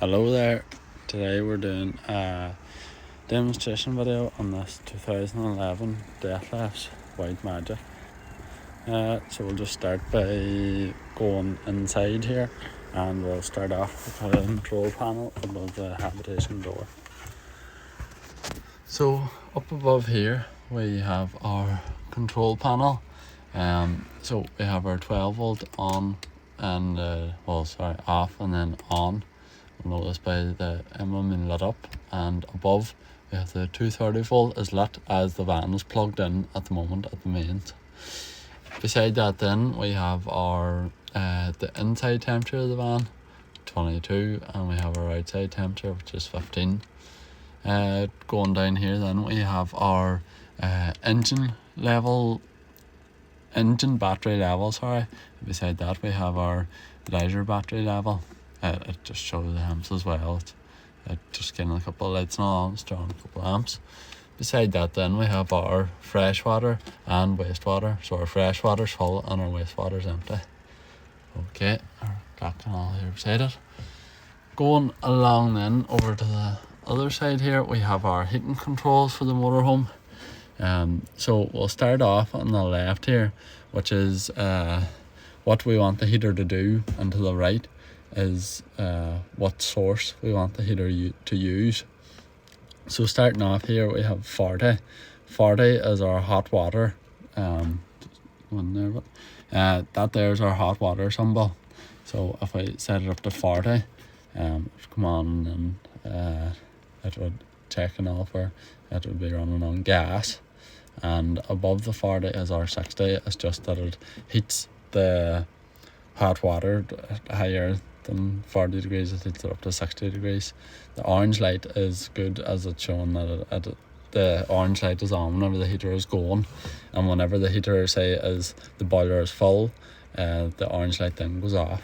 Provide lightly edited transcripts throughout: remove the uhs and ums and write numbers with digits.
Hello there. Today we're doing a demonstration video on this 2011 Dethleffs White Magic. So we'll just start by going inside here, and we'll start off with a control panel above the habitation door. So up above here we have our control panel. So we have our 12 volt on and off and then on. You'll notice by the emblem being lit up, and above we have the 230 volt is lit as the van is plugged in at the moment at the mains. Beside that then we have our the inside temperature of the van, 22, and we have our outside temperature, which is 15. Going down here then we have our engine battery level. Beside that we have our leisure battery level. It just shows the amps as well. It just getting a couple of lights on, it's drawing a couple of amps. Beside that then we have our freshwater and wastewater. So our freshwater's full and our wastewater's empty. Okay, our clock and all here beside it. Going along then over to the other side here, we have our heating controls for the motorhome. So we'll start off on the left here, which is what we want the heater to do, and to the right is what source we want the heater to use. So starting off here we have 40. 40 is our hot water. That there's our hot water symbol. So if I set it up to 40, come on, and it would check and all for it would be running on gas. And above the 40 is our 60. It's just that it heats the hot water higher than 40 degrees. It heats it up to 60 degrees. The orange light is good, as it's showing that the orange light is on whenever the heater is going, and whenever the heater the boiler is full, the orange light then goes off.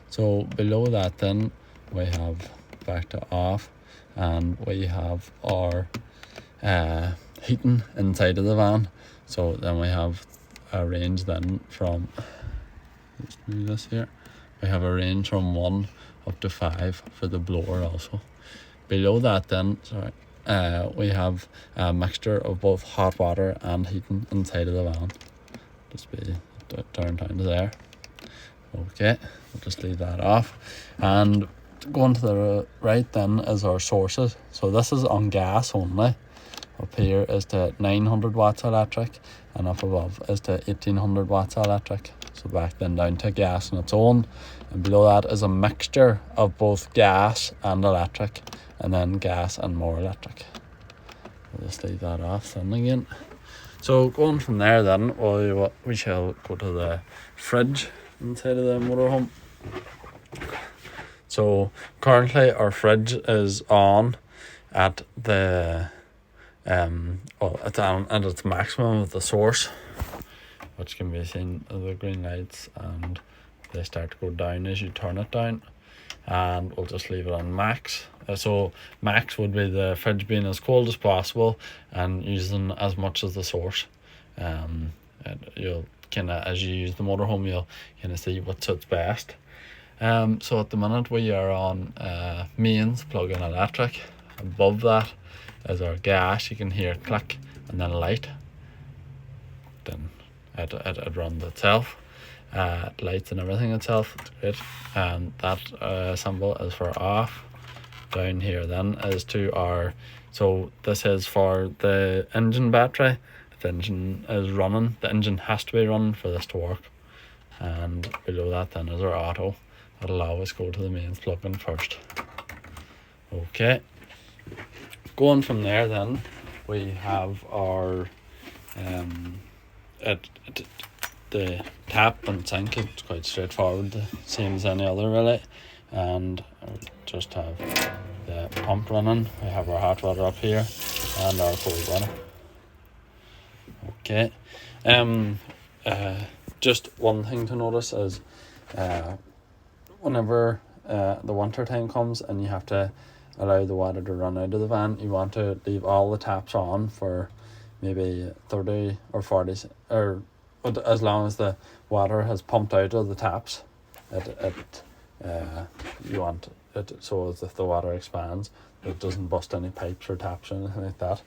So below that then we have back to off, and we have our heating inside of the van. So then we have a range then from, let's do this here, we have a range from 1 up to 5 for the blower also. Below that then, we have a mixture of both hot water and heating inside of the van. Just be turned down to there. Okay, we'll just leave that off. And going to the right then is our sources. So this is on gas only. Up here is to 900 watts electric, and up above is to 1800 watts electric. So back then down to gas on its own, and below that is a mixture of both gas and electric, and then gas and more electric. We'll just leave that off then again. So going from there then, we shall go to the fridge inside of the motorhome. So currently our fridge is on at the it's on at its maximum of the source, which can be seen as the green lights, and they start to go down as you turn it down. And we'll just leave it on max. So max would be the fridge being as cold as possible and using as much as the source. And you'll as you use the motorhome, you'll see what suits best. So at the minute we are on mains, plug-in electric. Above that is our gas. You can hear it click and then light. Then it runs itself. Lights and everything itself. It's great. And that symbol is for off. Down here then is to our, so this is for the engine battery. If the engine is running, the engine has to be running for this to work. And below that then is our auto. It'll always go to the mains plug-in first. Okay. Going from there then, we have our the tap and sink. It's quite straightforward, the same as any other really. And we just have the pump running. We have our hot water up here and our cold water. Okay. Just one thing to notice is whenever the winter time comes and you have to allow the water to run out of the van, you want to leave all the taps on for maybe 30 or 40, or as long as the water has pumped out of the taps. It you want it so as if the water expands, it doesn't bust any pipes or taps or anything like that.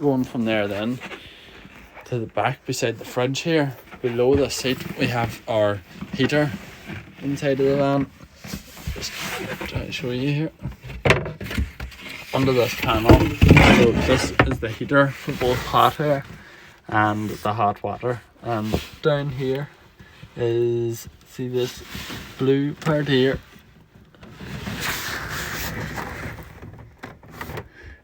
Going from there then to the back beside the fridge here, below the seat we have our heater inside of the van. Just try to show you here. Under this panel, so this is the heater for both hot air and the hot water, and down here is, see this blue part here,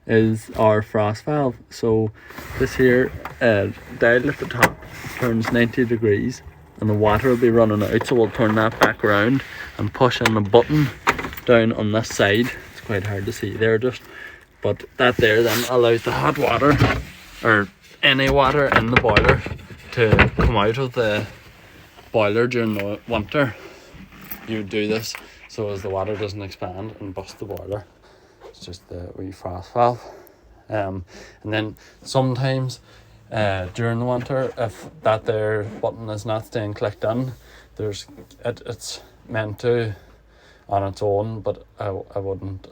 is our frost valve. So this here dial at the top turns 90 degrees and the water will be running out, so we'll turn that back around and push in a button down on this side. It's quite hard to see there just, but that there then allows the hot water or any water in the boiler to come out of the boiler during the winter. You do this so as the water doesn't expand and bust the boiler. It's just the wee frost valve. And then sometimes during the winter, if that there button is not staying clicked in, it's meant to on its own, but I wouldn't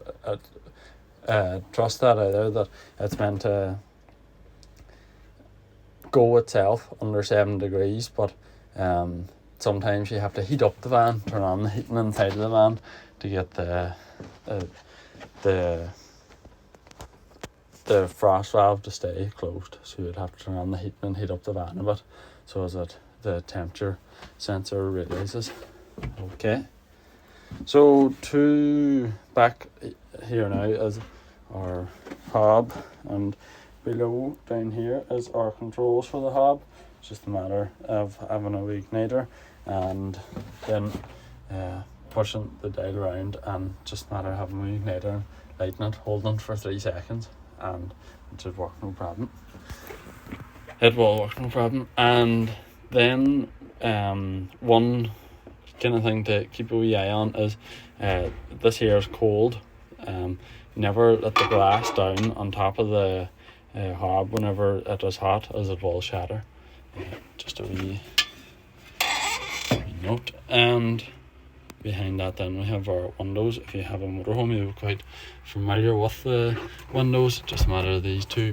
trust that either, that it's meant to go itself under 7 degrees, but sometimes you have to heat up the van, turn on the heating inside of the van to get the frost valve to stay closed. So you'd have to turn on the heating and heat up the van a bit so that the temperature sensor realizes. Okay, so to back here now is our hob, and below down here is our controls for the hob. It's just a matter of having a igniter and then pushing the dial around, and just a matter of having an igniter, lighting it, holding it for 3 seconds, and it should work no problem. It will work no problem. And then one kind of thing to keep a wee eye on is this here is cold. Never let the glass down on top of the hob whenever it is hot, as it will shatter. Just a wee note. And behind that then we have our windows. If you have a motorhome, you're quite familiar with the windows. Just a matter of these two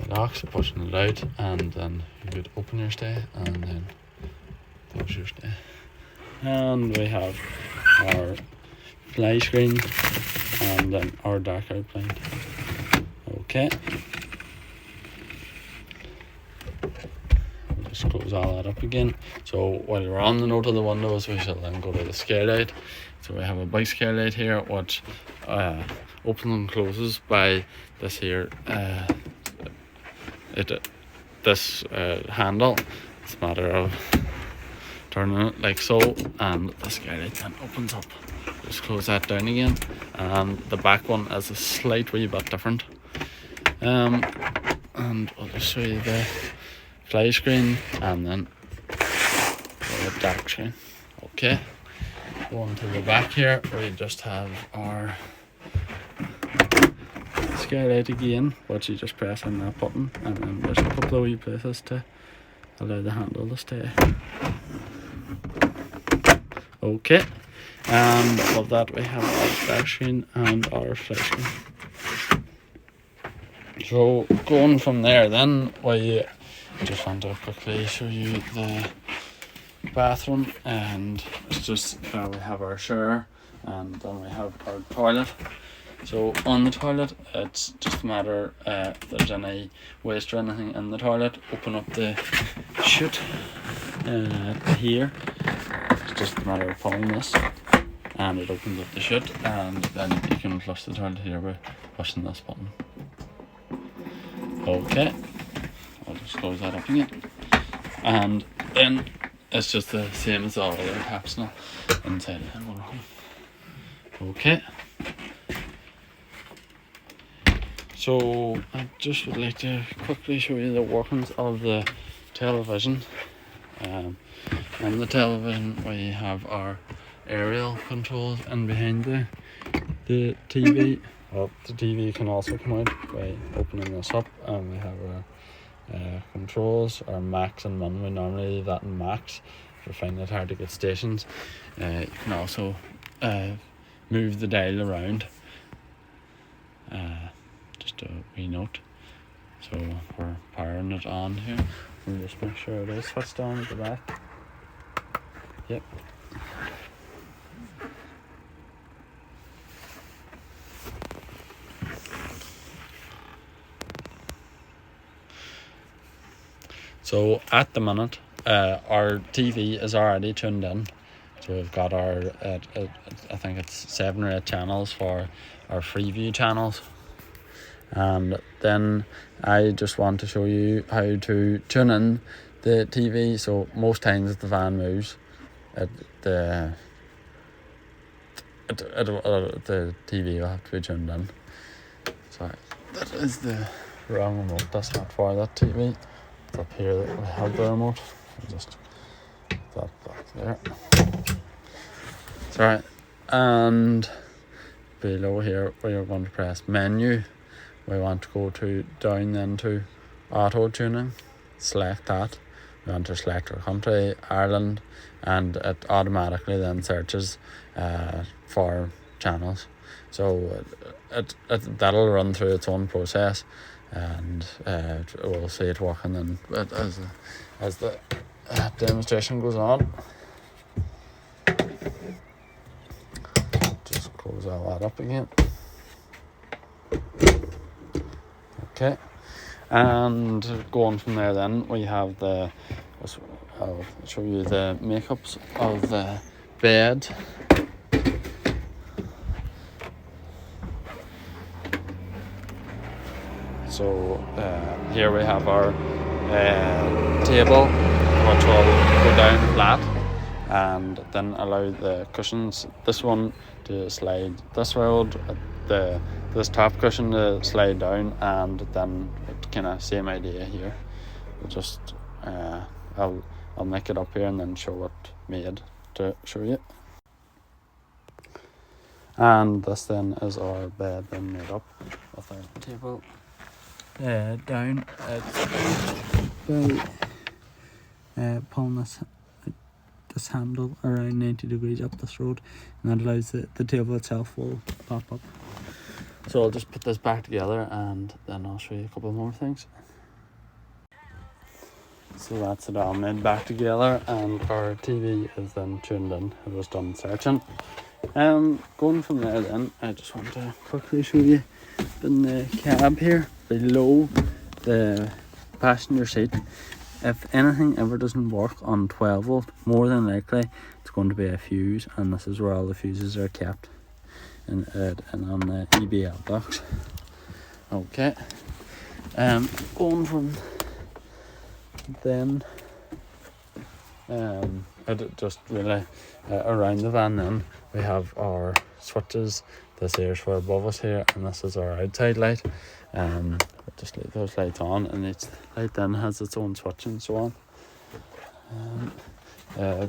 locks, pushing it out, and then you could open your stay and then close your stay. And we have our fly screen and then our dark out blind. Okay, we'll just close all that up again. So while you're on the note of the windows, we shall then go to the skylight. So we have a big skylight here which opens and closes by this here this handle. It's a matter of turning it like so, and the skylight then opens up. Just close that down again, and the back one is a slight wee bit different. And I'll just show you the fly screen and then the dark screen. Okay, going to the back here, we just have our skylight again, which you just press on that button, and then there's a couple of wee places to allow the handle to stay. Okay, and above that we have our flash screen and our flash screen. So going from there then, we just want to quickly show you the bathroom, and it's just we have our shower and then we have our toilet. So on the toilet, it's just a matter if there's any waste or anything in the toilet, open up the chute here. It's just a matter of pulling this and it opens up the chute, and then you can flush the toilet here by pushing this button. Okay, I'll just close that up again, and then it's just the same as all other taps now inside the motorhome. Okay, so I just would like to quickly show you the workings of the television. On the television we have our aerial controls, and behind the TV, well, the TV can also come out by opening this up, and we have our controls, our max and min. We normally leave that in max. If if you find it hard to get stations, you can also move the dial around. Just a wee note. So we're powering it on here. We'll just make sure it is switched on at the back. Yep. So at the minute, our TV is already tuned in. So we've got our, I think it's 7 or 8 channels for our Freeview channels. And then I just want to show you how to tune in the TV. So most times if the van moves, the TV will have to be tuned in. Sorry, that is the wrong remote. That's not for that TV. It's up here that we have the remote. I'll just put that back there. Sorry. And below here we are going to press menu. We want to go down then to auto tuning. Select that. We want to select our country, Ireland, and it automatically then searches for channels. So that'll run through its own process, and we'll see it working then as the demonstration goes on. Just close all that up again. Okay, and going from there then we have I'll show you the makeups of the bed. So here we have our table, which will go down flat and then allow the cushions, this one to slide this road, this top cushion to slide down, and then it kind of same idea here. We'll just I'll make it up here and then show it made to show you. And this then is our bed then made up with our table down. By pulling this handle around 90 degrees up this road, and that allows the table itself will pop up. So I'll just put this back together and then I'll show you a couple more things. So that's it all made back together, and our TV is then tuned in. It was done searching. Going from there then, I just want to quickly show you in the cab here below the passenger seat. If anything ever doesn't work on 12 volt, more than likely it's going to be a fuse, and this is where all the fuses are kept and on the EBL box. Okay, going from then just really around the van then we have our switches. This here is for above us here, and this is our outside light. We'll just leave those lights on, and each light then has its own switch and so on.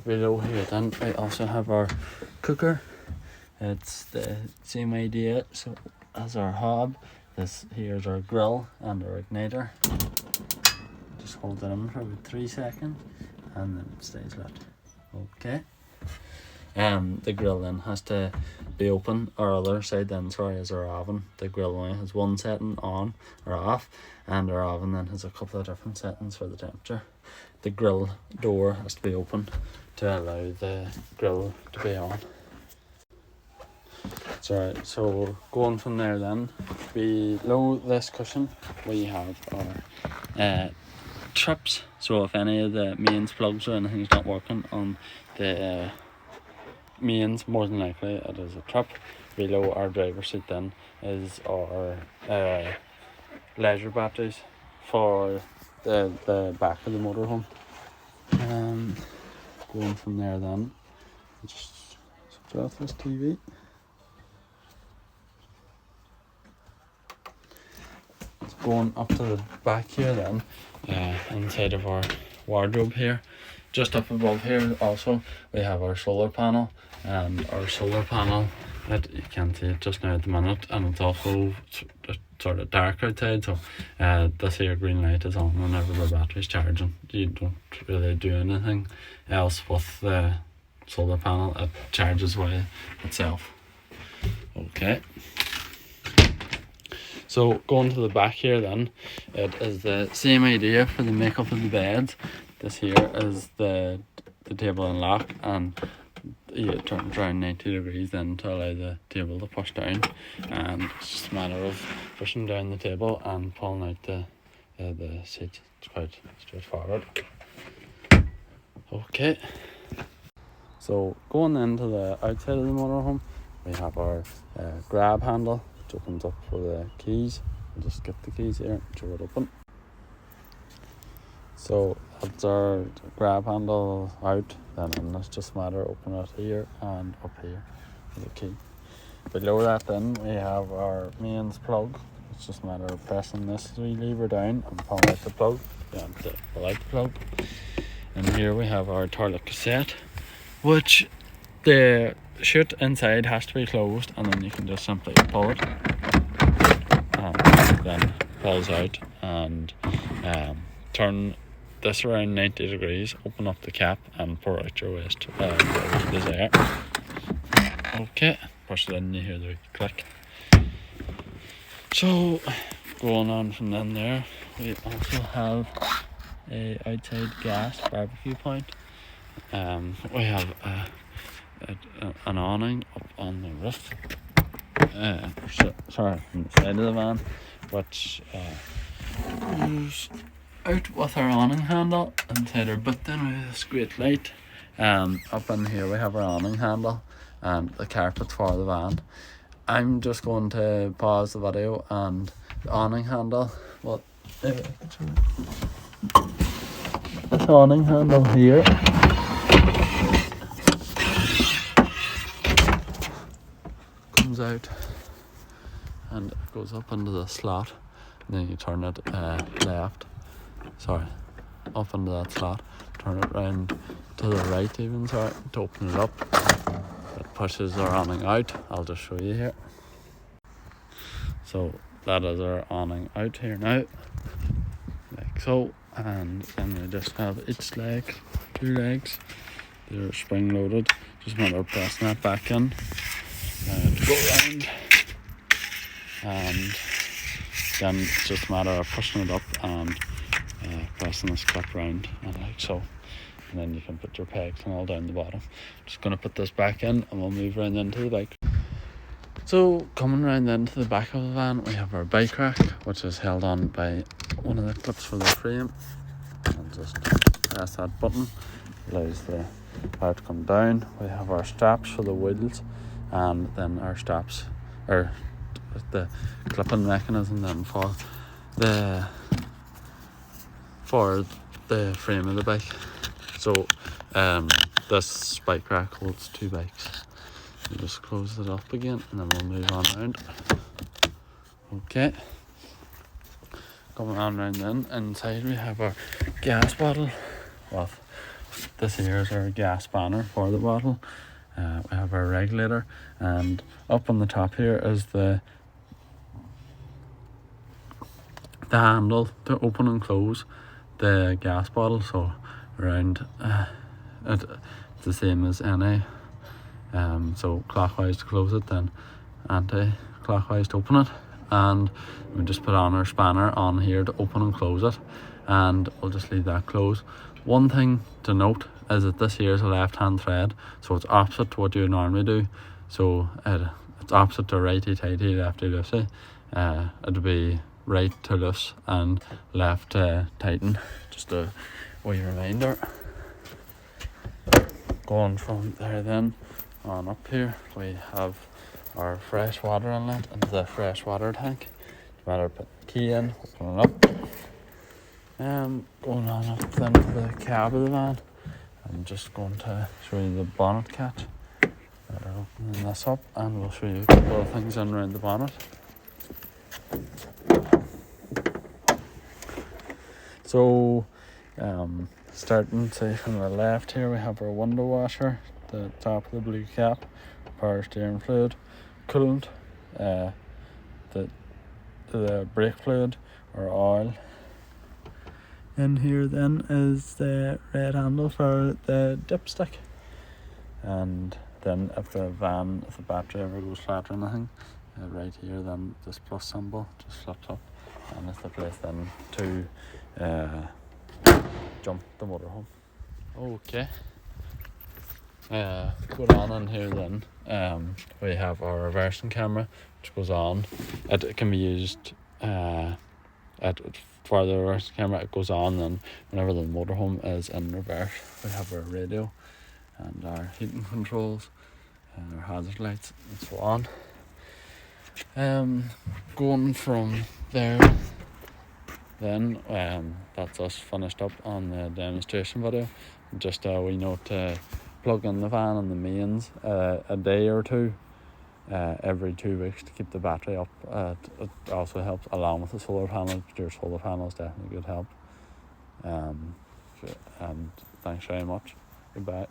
Below here then we also have our cooker. It's the same idea, so as our hob. This here is our grill and our igniter. Just hold it in for about 3 seconds and then it stays lit. Okay. The grill then has to be open. Our other side then, is our oven. The grill only has one setting, on or off, and our oven then has a couple of different settings for the temperature. The grill door has to be open to allow the grill to be on. So going from there then, below this cushion we have our trips. So if any of the mains plugs or anything's not working on the mains, more than likely it is a trip. Below our driver's seat then is our leisure batteries for the back of the motorhome. Going from there then, just switch off this TV. Going up to the back here then, inside of our wardrobe here, just up above here also we have our solar panel, and our solar panel, you can't see it just now at the minute, and it's also sort of dark outside, so this here green light is on whenever the battery's charging. You don't really do anything else with the solar panel, it charges by itself. Okay, so going to the back here then, it is the same idea for the makeup of the beds. This here is the table and lock, and you turn it around 90 degrees then to allow the table to push down, and it's just a matter of pushing down the table and pulling out the seat. It's quite straightforward. Okay, so going then to the outside of the motorhome, we have our grab handle, which opens up for the keys. I'll just get the keys here and throw it open. So that's our grab handle out, then it's just a matter of opening it here and up here for the key. Below that then we have our mains plug. It's just a matter of pressing this wee lever down and pulling out the plug. You want to pull out the plug. And here we have our toilet cassette, which the chute inside has to be closed, and then you can just simply pull it and then pulls out, and turn this around 90 degrees, open up the cap and pour out your waste there. Okay, push it in, you hear the click. So going on from then there, we also have a outside gas barbecue point. We have an awning up on the roof, sorry, on the side of the van, which goes out with our awning handle inside our boot then with this great light. Up in here we have our awning handle and the carpet for the van. I'm just going to pause the video, and the awning handle, well, this awning handle here comes out and it goes up into the slot, and then you turn it up into that slot, turn it round to the right even, to open it up. It pushes our awning out. I'll just show you here. So that is our awning out here now, like so, and then we just have each leg, 2 legs, they're spring loaded, just a matter of pressing that back in to go round, and then it's just a matter of pushing it up and pressing this clip round, and like so, and then you can put your pegs and all down the bottom. Just going to put this back in and we'll move around into the bike. So coming around then to the back of the van, we have our bike rack, which is held on by one of the clips for the frame, and just press that button, allows the power to come down. We have our straps for the wheels, and then our straps, or the clipping mechanism then for the frame of the bike. So this bike rack holds 2 bikes. You just close it up again, and then we'll move on around. Okay, coming on around then, inside we have our gas bottle. Well, this here is our gas spanner for the bottle. We have our regulator, and up on the top here is the handle to open and close the gas bottle. So around it's the same as any, so clockwise to close it, then anti-clockwise to open it, and we just put on our spanner on here to open and close it, and we'll just leave that closed. One thing to note is that this here is a left hand thread, so it's opposite to what you normally do. So it's opposite to righty tighty, lefty loosey. It'll be right to loose and left to tighten, just a wee reminder. Going from there then on up here, we have our fresh water inlet into the fresh water tank. No matter put the key in, open it up. Going on up then to the cab of the van, I'm just going to show you the bonnet catch. Better opening this up, and we'll show you a couple of things in around the bonnet. So starting say from the left here, we have our window washer, the top of the blue cap, power steering fluid, coolant, the the brake fluid or oil. In here then is the red handle for the dipstick, and then if the battery ever goes flat or anything, right here then this plus symbol just flips up, and it's the place then to jump the motorhome. Okay. Going on in here then, we have our reversing camera, which goes on. It can be used for the reversing camera. It goes on, and whenever the motorhome is in reverse, we have our radio and our heating controls and our hazard lights and so on. Going from there, then that's us finished up on the demonstration video. Just a wee note to plug in the van and the mains a day or two every 2 weeks to keep the battery up. It also helps along with the solar panels. Your solar panels definitely good help. And thanks very much. Goodbye.